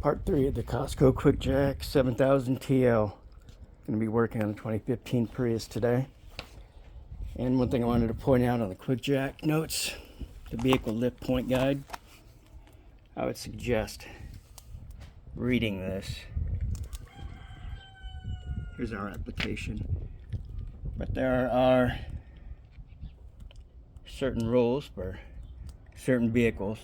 Part 3 of the Costco Quickjack 7000 TL. Going to be working on the 2015 Prius today. And one thing I wanted to point out on the Quickjack notes, the vehicle lift point guide, I would suggest reading this. Here's our application. But there are certain rules for certain vehicles.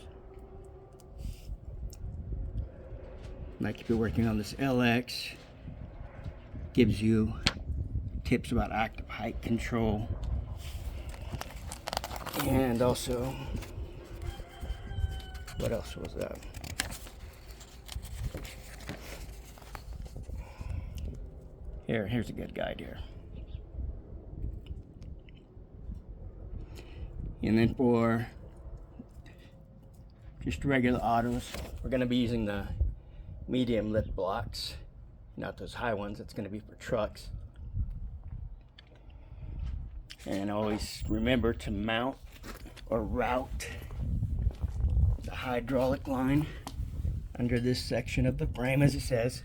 Like if you're working on this LX, gives you tips about active height control. And also, what else was that? Here's a good guide here. And then for just regular autos, we're going to be using the medium lift blocks, not those high ones. It's going to be for trucks. And always remember to mount or route the hydraulic line under this section of the frame, as it says.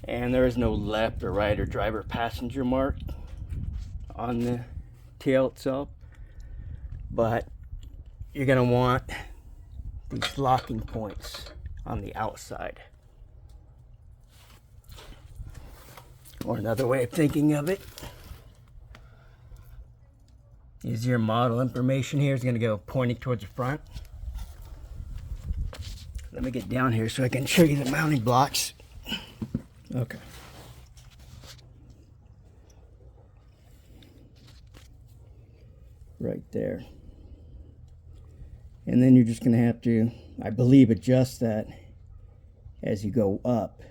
And there is no left or right or driver passenger mark on the tail itself, but you're going to want these locking points on the outside. Or another way of thinking of it is your model information here is going to go pointing towards the front. Let me get down here so I can show you the mounting blocks. Okay. Right there. And then you're just going to have to, I believe, adjust that as you go up.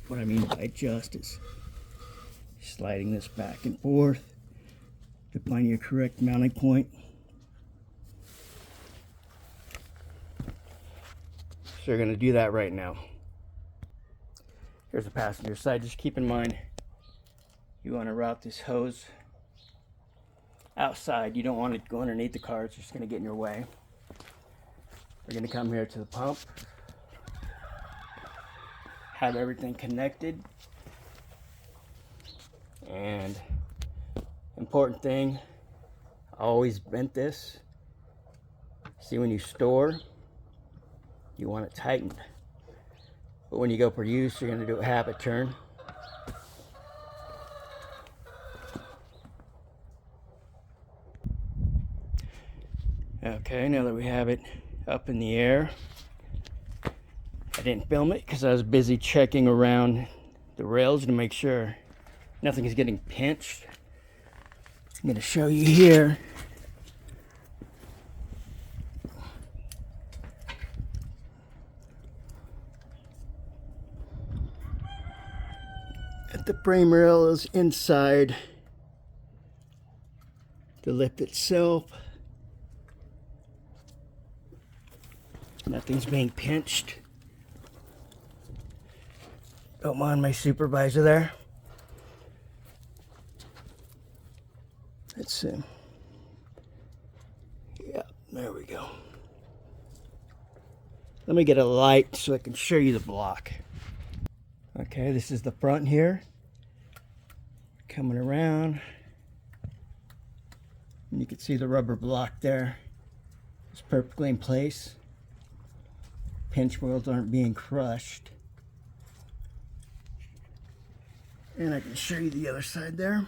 What I mean by adjust is sliding this back and forth to find your correct mounting point. So you're going to do that right now. Here's the passenger side. Just keep in mind, you want to route this hose outside. You don't want it to go underneath the car. It's just going to get in your way. We're going to come here to the pump, have everything connected, and important thing, I always bent this. See, when you store, you want it tightened, but when you go for use, you're going to do a half a turn. Okay, now that we have it up in the air, I didn't film it because I was busy checking around the rails to make sure nothing is getting pinched. I'm going to show you here. That the frame rail is inside the lift itself. Nothing's being pinched. Don't mind my supervisor there. Let's see. Yeah, there we go. Let me get a light so I can show you the block. Okay, this is the front here. Coming around. And you can see the rubber block there. It's perfectly in place. Pinch wheels aren't being crushed. And I can show you the other side there.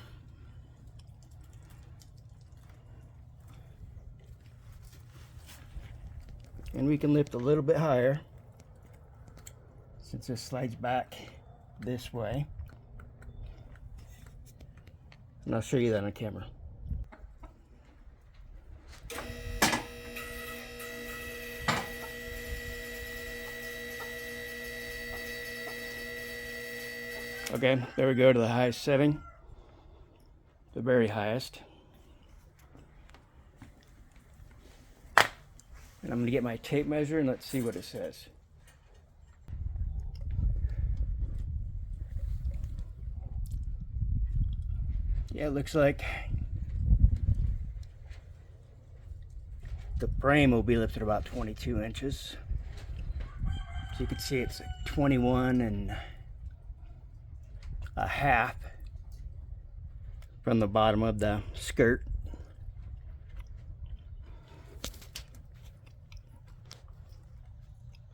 And we can lift a little bit higher since this slides back this way. And I'll show you that on camera. Okay, there we go to the highest setting, the very highest. And I'm going to get my tape measure and let's see what it says. Yeah, it looks like the frame will be lifted about 22 inches. So you can see it's like 21 and a half from the bottom of the skirt.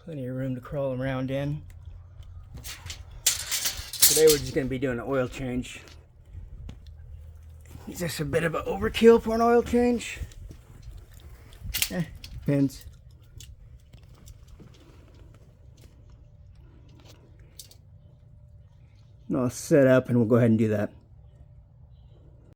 Plenty of room to crawl around in. Today we're just going to be doing an oil change. Is this a bit of an overkill for an oil change? Depends. I'll set up and we'll go ahead and do that.